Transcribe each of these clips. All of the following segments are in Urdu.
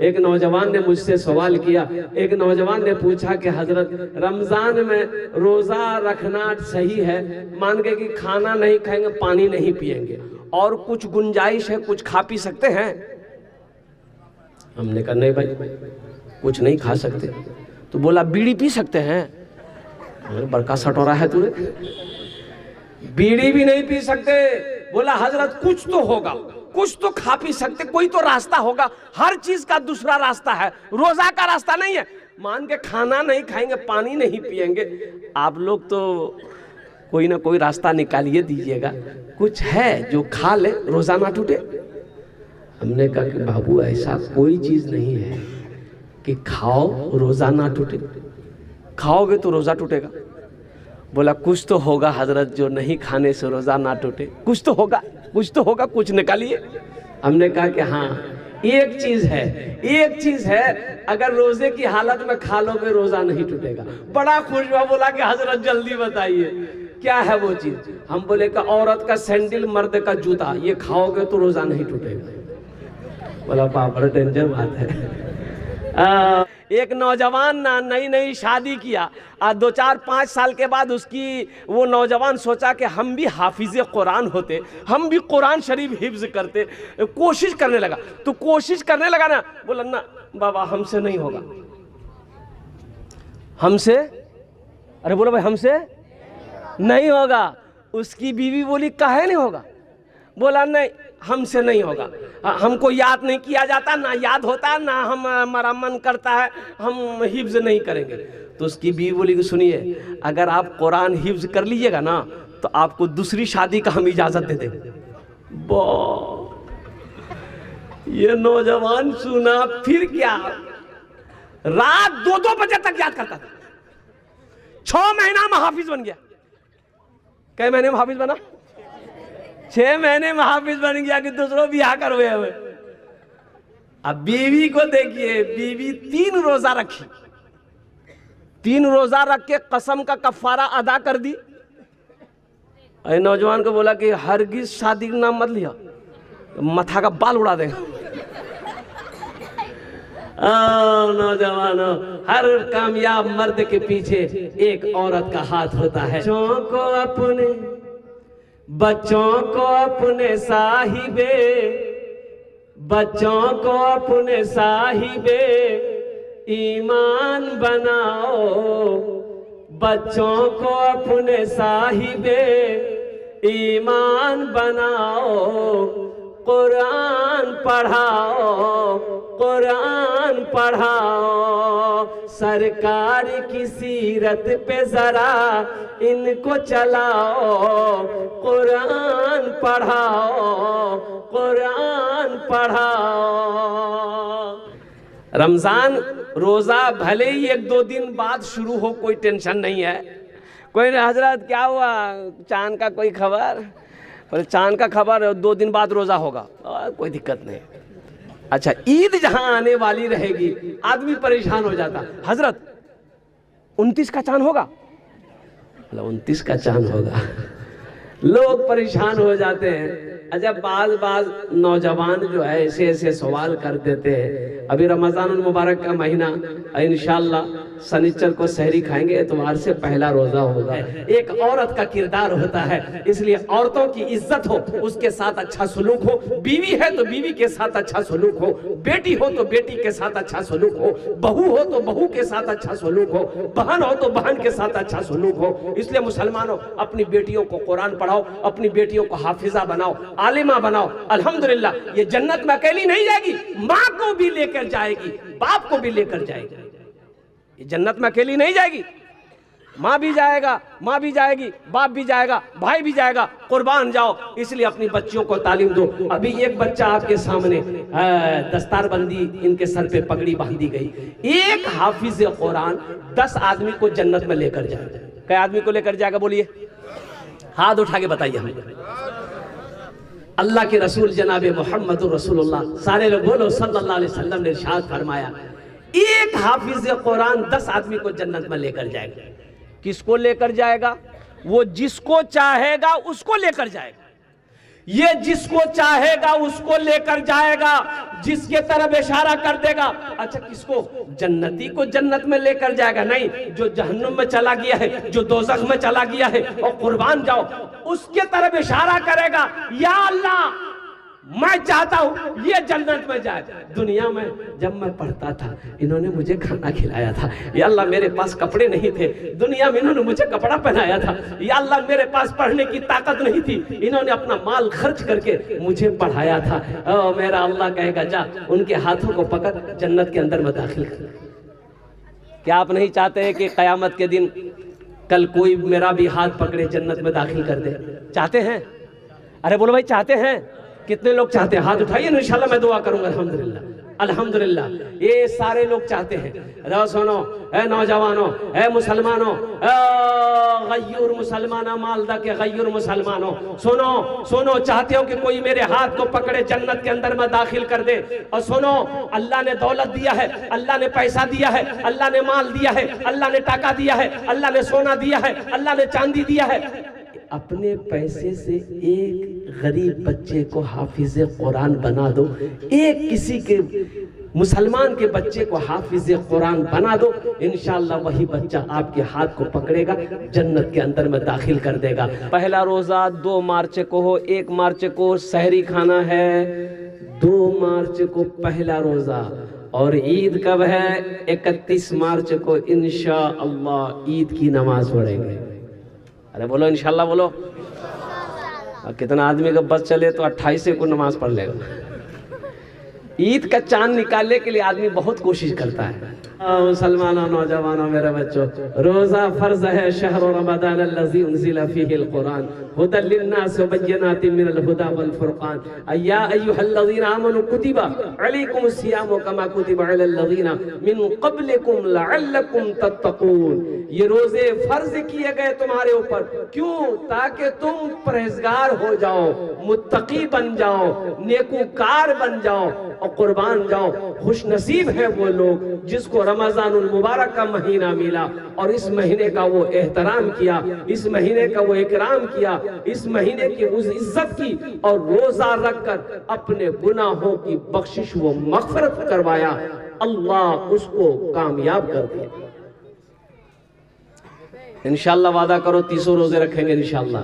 ایک نوجوان نے مجھ سے سوال کیا، ایک نوجوان نے پوچھا کہ حضرت رمضان میں روزہ رکھنا صحیح ہے، مان کے کہ کھانا نہیں کھائیں گے، پانی نہیں پئیں گے، اور کچھ گنجائش ہے، کچھ کھا پی سکتے ہیں؟ ہم نے کہا نہیں بھائی کچھ نہیں کھا سکتے۔ تو بولا بیڑی پی سکتے ہیں؟ بڑکا سٹ ہو رہا ہے تو بیڑی بھی نہیں پی سکتے۔ بولا حضرت کچھ تو ہوگا، کچھ تو کھا پی سکتے، کوئی تو راستہ ہوگا، ہر چیز کا دوسرا راستہ ہے، روزہ کا راستہ نہیں ہے۔ مان کے کھانا نہیں کھائیں گے، پانی نہیں پئیں گے، آپ لوگ تو کوئی نہ کوئی راستہ نکالیے دیجئے گا، کچھ ہے جو کھا لے روزہ نہ ٹوٹے۔ ہم نے کہا کہ بابو ایسا کوئی چیز نہیں ہے کہ کھاؤ روزہ نہ ٹوٹے، کھاؤ گے تو روزہ ٹوٹے گا۔ بولا کچھ تو ہوگا حضرت جو نہیں کھانے سے روزہ نہ ٹوٹے، کچھ تو ہوگا، کچھ تو ہوگا، کچھ نکالیے۔ ہم نے کہا کہ ہاں ایک چیز ہے، اگر روزے کی حالت میں کھا لو گے روزہ نہیں ٹوٹے گا۔ بڑا خوش ہوا، بولا کہ حضرت جلدی بتائیے کیا ہے وہ چیز؟ ہم بولے کہ عورت کا سینڈل، مرد کا جوتا، یہ کھاؤ گے تو روزہ نہیں ٹوٹے گا۔ بولا بڑا ڈینجر بات ہے۔ ایک نوجوان نئی شادی کیا، 2-4-5 سال کے بعد وہ نوجوان سوچا کہ ہم بھی حافظ قرآن ہوتے، ہم بھی قرآن شریف حفظ کرتے، کوشش کرنے لگا نا، بولا نا بابا ہم سے نہیں ہوگا، ہم سے، ارے بولو بھائی ہم سے نہیں ہوگا۔ اس کی بیوی بولی کہے نہیں ہوگا؟ بولا نہیں ہم سے نہیں ہوگا، ہم کو یاد نہیں کیا جاتا، نہ یاد ہوتا، نہ ہمارا من کرتا ہے، ہم حفظ نہیں کریں گے۔ تو اس کی بیوی بولی کہ سنیے اگر آپ قرآن حفظ کر لیجئے گا نا تو آپ کو دوسری شادی کا ہم اجازت دے دیں گے۔ یہ نوجوان سنا پھر کیا، رات 2 بجے تک یاد کرتا تھا، 6 مہینہ میں حافظ بن گیا۔ کئی مہینے میں حافظ بنا؟ 6 مہینے میں حافظ بن گیا کہ دوسروں بیاہ کروے ہوئے۔ اب بیوی کو دیکھیے، بیوی 3 روزہ رکھی، 3 روزہ رکھ کے قسم کا کفارہ ادا کر دی۔ اے نوجوان کو بولا کہ ہرگز شادی کا نام مت لیا، متھا کا بال اڑا دے گا۔ نوجوانوں، ہر کامیاب مرد کے پیچھے ایک عورت کا ہاتھ ہوتا ہے۔ بچوں کو اپنے صاحب ایمان بناؤ، بچوں کو اپنے صاحب ایمان بناؤ، قرآن پڑھاؤ، سرکار کی سیرت پہ ذرا ان کو چلاؤ، قرآن پڑھاؤ۔ رمضان روزہ بھلے ہی 1-2 دن بعد شروع ہو، کوئی ٹینشن نہیں ہے۔ کوئی نہیں حضرت کیا ہوا، چاند کا کوئی خبر؟ چاند کا خبر 2 دن بعد روزہ ہوگا، کوئی دقت نہیں۔ اچھا عید جہاں آنے والی رہے گی آدمی پریشان ہو جاتا، حضرت 29 کا چاند ہوگا؟ 29 کا چاند ہوگا، لوگ پریشان ہو جاتے ہیں۔ اچھا بعض نوجوان جو ہے ایسے سوال کر دیتے ہیں۔ ابھی رمضان المبارک کا مہینہ، انشاءاللہ سنیچر کو سحری کھائیں گے، اتوار سے پہلا روزہ ہوگا۔ ایک عورت کا کردار ہوتا ہے، اس لیے عورتوں کی عزت ہو، اس کے ساتھ اچھا سلوک ہو، بیوی ہے تو بیوی کے ساتھ اچھا سلوک ہو، بیٹی ہو تو بیٹی کے ساتھ اچھا سلوک ہو، بہو ہو تو بہو کے ساتھ اچھا سلوک ہو، بہن ہو تو بہن کے ساتھ اچھا سلوک ہو۔ اس لیے مسلمانوں اپنی بیٹیوں کو قرآن پڑھاؤ، اپنی بیٹیوں کو حافظہ بناؤ، عالمہ بناؤ۔ الحمدللہ یہ جنت میں اکیلی نہیں جائے گی، ماں کو بھی لے کر جائے گی، باپ کو بھی لے کر جائے گی۔ یہ جنت میں اکیلی نہیں جائے گی، ماں بھی جائے گا، ماں بھی جائے گی، باپ بھی جائے گا، بھائی بھی جائے گا، قربان جاؤ۔ اس لیے اپنی بچیوں کو تعلیم دو۔ ابھی ایک بچہ آپ کے سامنے دستار بندی، ان کے سر پہ پگڑی باندھی گئی۔ ایک حافظ قرآن 10 آدمی کو جنت میں لے کر جائے گا۔ کئی آدمی کو لے کر جائے گا بولیے؟ ہاتھ اٹھا کے بتائیے ہمیں۔ اللہ کے رسول جناب محمد رسول اللہ سارے لوگ بولو صلی اللہ علیہ وسلم نے ارشاد فرمایا، ایک حافظ قرآن 10 آدمی کو جنت میں لے کر جائے گا۔ کس کو لے کر جائے گا؟ وہ جس کو چاہے گا اس کو لے کر جائے گا۔ یہ جس کو چاہے گا اس کو لے کر جائے گا، جس کے طرف اشارہ کر دے گا۔ اچھا کس کو؟ جنتی کو جنت میں لے کر جائے گا؟ نہیں، جو جہنم میں چلا گیا ہے، جو دوزخ میں چلا گیا ہے، اور قربان جاؤ، اس کے طرف اشارہ کرے گا، یا اللہ میں چاہتا ہوں یہ جنت میں جائے۔ دنیا میں جب میں پڑھتا تھا انہوں نے مجھے کھانا کھلایا تھا، یا اللہ میرے پاس کپڑے نہیں تھے، دنیا میں انہوں نے مجھے کپڑا پہنایا تھا، یا اللہ میرے پاس پڑھنے کی طاقت نہیں تھی، انہوں نے اپنا مال خرچ کر کے مجھے پڑھایا تھا۔ او میرا اللہ کہے گا جا ان کے ہاتھوں کو پکڑ جنت کے اندر میں داخل کر۔ کیا آپ نہیں چاہتے ہیں کہ قیامت کے دن کل کوئی میرا بھی ہاتھ پکڑے جنت میں داخل کر دے؟ چاہتے ہیں؟ ارے بولو بھائی چاہتے ہیں؟ کتنے لوگ چاہتے ہیں؟ ہاتھ اٹھائیے، انشاءاللہ میں دعا کروں گا۔ الحمدللہ الحمدللہ یہ سارے لوگ چاہتے ہیں۔ رو سنو اے نوجوانوں، اے مسلمانوں، اے غیور مسلمانہ مالدہ کے غیور مسلمانوں، سنو سنو، چاہتے ہو کہ کوئی میرے ہاتھ کو پکڑے جنت کے اندر میں داخل کر دے؟ اور سنو، اللہ نے دولت دیا ہے، اللہ نے پیسہ دیا ہے، اللہ نے مال دیا ہے، اللہ نے ٹاکا دیا ہے، اللہ نے سونا دیا ہے، اللہ نے چاندی دیا ہے۔ اپنے پیسے سے ایک غریب بچے کو حافظ قرآن بنا دو، ایک کسی کے مسلمان کے بچے کو حافظ قرآن بنا دو، انشاءاللہ وہی بچہ آپ کے ہاتھ کو پکڑے گا، جنت کے اندر میں داخل کر دے گا۔ پہلا روزہ 2 مارچ کو ہو، 1 مارچ کو سحری کھانا ہے، 2 مارچ کو پہلا روزہ، اور عید کب ہے؟ 31 مارچ کو انشاءاللہ عید کی نماز پڑھیں گے۔ ارے بولو انشاءاللہ بولو۔ کتنا آدمی کا بس چلے تو 28 کو نماز پڑھ لے گا۔ عید کا چاند نکالنے کے لیے آدمی بہت کوشش کرتا ہے۔ مسلمانوں، نوجوانوں، میرے بچوں، روزہ فرض ہے۔ شہر رمضان الذی انزل فیہ القرآن ھدی للناس وبینات من الھدی والفرقان یا ایھا الذین آمنوا کتب علیکم الصیام کما کتب علی الذین من قبلکم لعلکم تتقون۔ یہ روزے فرض کیے گئے تمہارے اوپر، کیوں؟ تاکہ تم پرہیزگار ہو جاؤ، متقی بن جاؤ، نیکوکار بن جاؤ اور قربان جاؤ۔ خوش نصیب ہے وہ لوگ جس کو رمضان المبارک کا مہینہ ملا اور اس مہینے کا وہ احترام کیا، اس مہینے کا وہ اکرام کیا، اس مہینے کی اس عزت کی، اور روزہ رکھ کر اپنے گناہوں کی بخشش و مغفرت کروایا، اللہ اس کو کامیاب کر دیا۔ انشاءاللہ وعدہ کرو 300 روزے رکھیں گے انشاءاللہ۔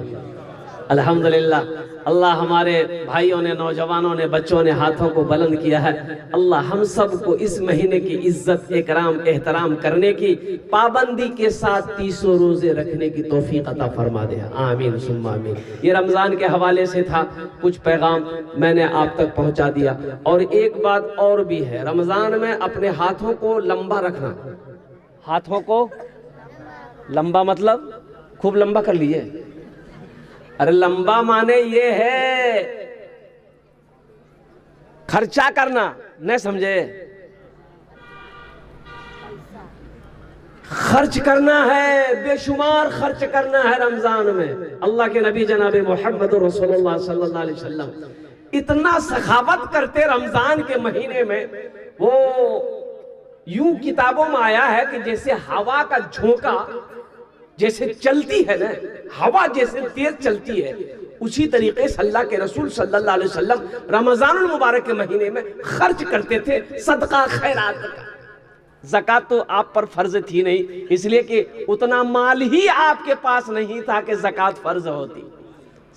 الحمدللہ اللہ ہمارے بھائیوں نے، نوجوانوں نے، بچوں نے ہاتھوں کو بلند کیا ہے۔ اللہ ہم سب کو اس مہینے کی عزت، اکرام، احترام کرنے کی، پابندی کے ساتھ 300 روزے رکھنے کی توفیق عطا فرما دے۔ آمین ثم آمین۔ یہ رمضان کے حوالے سے تھا، کچھ پیغام میں نے آپ تک پہنچا دیا۔ اور ایک بات اور بھی ہے، رمضان میں اپنے ہاتھوں کو لمبا رکھنا۔ ہاتھوں کو لمبا مطلب خوب لمبا کر لیجئے۔ ارے لمبا مانے یہ ہے خرچہ کرنا، نہیں سمجھے؟ خرچ کرنا ہے، بے شمار خرچ کرنا ہے رمضان میں۔ اللہ کے نبی جناب محمد رسول اللہ صلی اللہ علیہ وسلم اتنا سخاوت کرتے رمضان کے مہینے میں، وہ یوں کتابوں میں آیا ہے کہ جیسے ہوا کا جھونکا جیسے چلتی ہے نا، ہوا جیسے تیز چلتی ہے، اسی طریقے سے اللہ کے رسول صلی اللہ علیہ وسلم رمضان المبارک کے مہینے میں خرچ کرتے تھے، صدقہ خیرات کا۔ زکوٰۃ تو آپ پر فرض تھی نہیں، اس لیے کہ اتنا مال ہی آپ کے پاس نہیں تھا کہ زکوٰۃ فرض ہوتی۔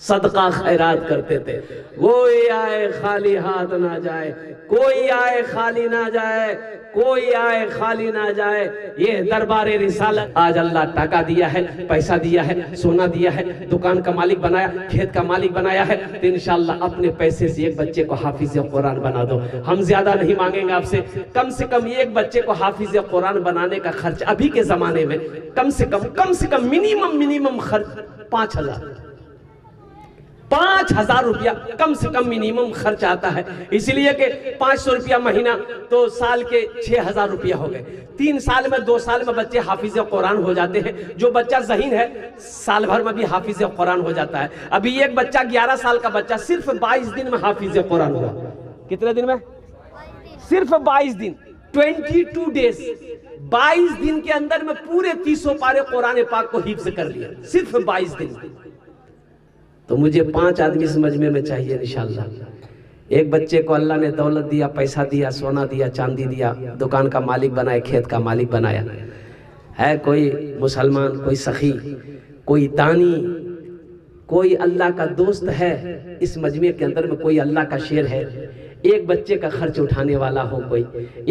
صدقہ خیرات کرتے تھے۔ کوئی آئے خالی ہاتھ نہ جائے، کوئی آئے خالی نہ جائے، کوئی آئے خالی نہ جائے۔ یہ دربار رسالت آج اللہ ٹاکا دیا ہے، پیسہ دیا ہے، سونا دیا ہے، دکان کا مالک بنایا، کھیت کا مالک بنایا ہے، تو انشاءاللہ اپنے پیسے سے ایک بچے کو حافظ قرآن بنا دو۔ ہم زیادہ نہیں مانگیں گے آپ سے کم ایک بچے کو حافظ قرآن بنانے کا خرچ ابھی کے زمانے میں کم سے کم منیمم خرچ 5,000 روپیہ کم سے کم منیمم خرچ آتا ہے۔ اس لیے کہ 500 روپیہ مہینہ تو سال کے 6,000 روپیہ ہو گئے۔ 3 سال میں 2 سال میں بچے حافظ قرآن ہو جاتے ہیں۔ جو بچہ ذہین ہے سال بھر میں بھی حافظ قرآن ہو جاتا ہے۔ ابھی ایک بچہ 11 سال کا بچہ صرف 22 دن میں حافظ قرآن ہوا۔ کتنے دن میں؟ صرف 22 دن، 22 ڈیز۔ 22 دن کے اندر میں پورے 300 پارے قرآن پاک کو حفظ کر لیا، صرف 22 دن۔ تو مجھے 5 آدمی اس مجمع میں چاہیے انشاءاللہ۔ ایک بچے کو اللہ نے دولت دیا، پیسہ دیا، سونا دیا، چاندی دیا، دکان کا مالک بنایا، کھیت کا مالک بنایا ہے، کوئی مسلمان، کوئی سخی، کوئی دانی، کوئی اللہ کا دوست ہے اس مجمع کے اندر میں، کوئی اللہ کا شیر ہے، ایک بچے کا خرچ اٹھانے والا ہو کوئی،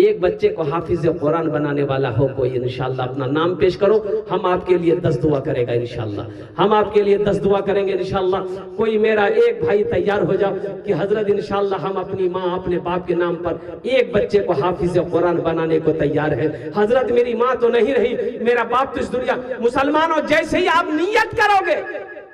ایک بچے کو حافظ قرآن بنانے والا ہو کوئی، انشاءاللہ اپنا نام پیش کرو، ہم آپ کے لیے 10 دعا کرے گا انشاءاللہ، ہم آپ کے لیے 10 دعا کریں گے انشاءاللہ۔ کوئی میرا ایک بھائی تیار ہو جاؤ کہ حضرت انشاءاللہ ہم اپنی ماں اپنے باپ کے نام پر ایک بچے کو حافظ قرآن بنانے کو تیار ہے۔ حضرت میری ماں تو نہیں رہی، میرا باپ تو اس دنیا، مسلمانوں جیسے ہی آپ نیت کرو گے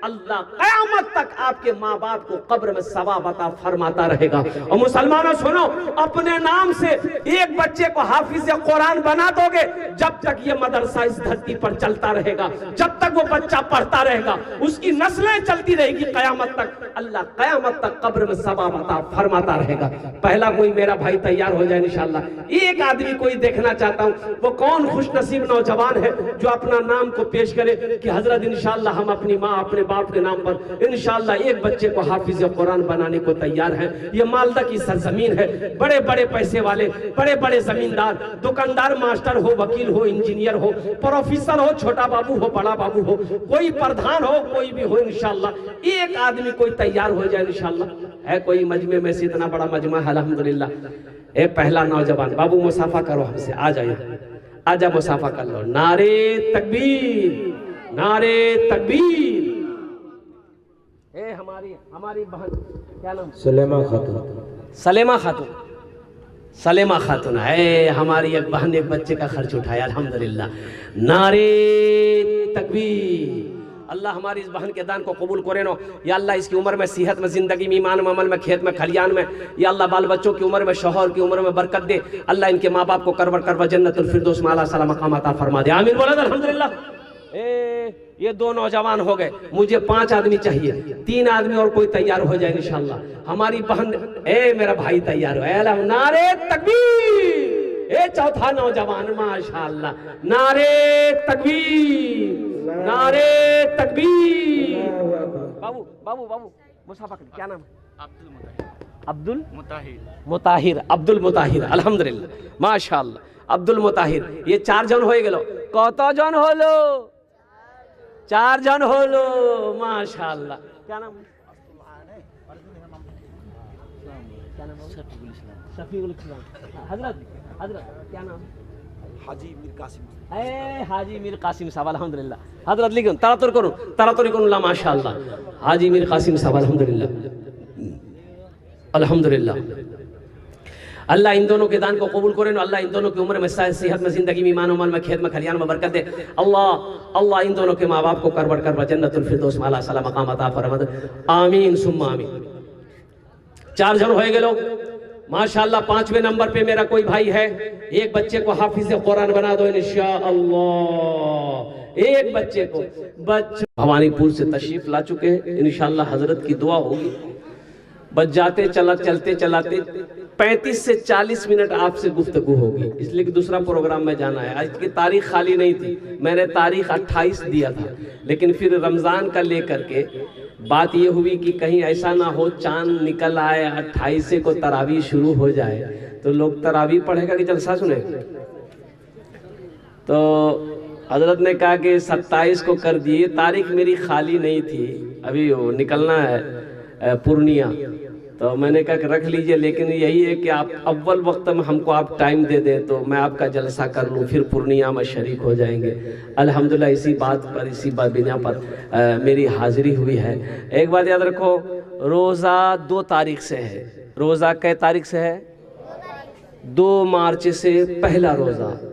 اللہ قیامت تک آپ کے ماں باپ کو قبر میں ثواب عطا فرماتا رہے گا۔ اور مسلمانوں سنو، اپنے نام سے ایک بچے کو حافظ قرآن بنا دو گے، جب تک یہ مدرسہ اس دھرتی پر چلتا رہے گا، جب تک وہ بچہ پڑھتا رہے گا، اس کی نسلیں چلتی رہے گی قیامت تک، اللہ قیامت تک قبر میں ثواب عطا فرماتا رہے گا۔ پہلا کوئی میرا بھائی تیار ہو جائے انشاءاللہ، ایک آدمی کوئی دیکھنا چاہتا ہوں، وہ کون خوش نصیب نوجوان ہے جو اپنا نام کو پیش کرے کہ حضرت انشاءاللہ ہم اپنی ماں اپنے باپ کے نام پر انشاءاللہ ایک بچے کو حافظ قرآن بنانے کو تیار ہیں۔ یہ مالدہ کی سرزمین ہے، بڑے بڑے پیسے والے، بڑے بڑے زمیندار، دکاندار، ماسٹر ہو، وکیل ہو، انجینئر ہو، پروفیسر ہو، چھوٹا بابو ہو، بڑا بابو ہو، کوئی پردھان ہو، کوئی بھی ہو انشاءاللہ، ایک آدمی کوئی تیار ہو جائے انشاءاللہ۔ ہے کوئی مجمع میں سے، اتنا بڑا مجمع ہے الحمدللہ۔ اے پہلا نوجوان بابو مصافحہ کرو ہم سے، آ جائے، آجا مصافحہ کر لو، نعرے تکبیر، نعرے تکبیر۔ اے ہماری بہن کیا نام؟ سلیمہ خاتون۔ سلیمہ خاتون، سلیمہ خاتون ہے ہماری ایک بہن، ایک بچے کا خرچ اٹھایا الحمدللہ۔ نعرے تکبیر۔ اللہ ہماری اس بہن کے دان کو قبول کرے نو، یا اللہ اس کی عمر میں، صحت میں، زندگی میں، ایمان میں، عمل میں، کھیت میں، کھلیان میں، یا اللہ بال بچوں کی عمر میں، شوہر کی عمر میں برکت دے، اللہ ان کے ماں باپ کو کرور کرور جنت الفردوس میں اعلیٰ سلام مقام عطا فرما دے، آمین بولے الحمدللہ۔ یہ 2 نوجوان ہو گئے، مجھے 5 آدمی چاہیے، 3 آدمی اور کوئی تیار ہو جائے انشاءاللہ۔ ہماری بہن، اے میرا بھائی تیار ہو، اے اللہ، نعرے تکبیر۔ اے چوتھا نوجوان، ماشاءاللہ، نعرے تکبیر، نعرے تکبیر۔ بابو مصافحہ کر، کیا نام ہے؟ عبد المطاہر، الحمدللہ، ماشاءاللہ، عبد المطاہر۔ یہ 4 جن ہوئے گلو، کتا جن ہولو؟ 4 جن ہولو، ماشاءاللہ۔ کیا نام ہے؟ شفیع الاسلام۔ حضرت کیا نام؟ حاجی میر قاسم۔ اے حاجی میر قاسم صاحب، الحمدللہ۔ حضرت لکھن تراتر کرن اللہ، ماشاءاللہ، حاجی میر قاسم صاحب، الحمدللہ، الحمدللہ۔ اللہ ان دونوں کے دان کو قبول کرے، اللہ ان دونوں کی عمر میں، صحت میں، زندگی میں، ایمان و عمل میں، کھیت میں، کھلیان میں برکت دے، اللہ ان دونوں کے ماں باپ کو کرور کرور جنت الفردوس میں اعلیٰ سلام مقام عطا فرما دے، آمین ثم آمین۔ 4 جن ہوئے گے لوگ ماشاءاللہ۔ 5ویں نمبر پہ میرا کوئی بھائی ہے، ایک بچے کو حافظ قرآن بنا دو انشاءاللہ، ایک بچے کو۔ بھوانی پور سے تشریف لا چکے ہیں، انشاءاللہ حضرت کی دعا ہوگی، بچ جاتے چلتے چلاتے 35 سے 40 منٹ آپ سے گفتگو ہوگی، اس لیے کہ دوسرا پروگرام میں جانا ہے۔ آج کی تاریخ خالی نہیں تھی، میں نے تاریخ 28 دیا تھا، لیکن پھر رمضان کا لے کر کے بات یہ ہوئی کہ کہیں ایسا نہ ہو چاند نکل آئے 28 کو تراویح شروع ہو جائے تو لوگ تراویح پڑھے گا کہ جلسہ سنے، تو حضرت نے کہا کہ 27 کو کر دیے۔ تاریخ میری خالی نہیں تھی، ابھی وہ نکلنا ہے پورنیہ، تو میں نے کہا کہ رکھ لیجئے، لیکن یہی ہے کہ آپ اول وقت میں ہم کو آپ ٹائم دے دیں تو میں آپ کا جلسہ کر لوں، پھر پورنیہ میں شریک ہو جائیں گے۔ الحمدللہ اسی بات پر، اسی بنا پر میری حاضری ہوئی ہے۔ ایک بات یاد رکھو، روزہ 2 تاریخ سے ہے، روزہ کئے تاریخ سے ہے؟ 2 مارچ سے پہلا روزہ۔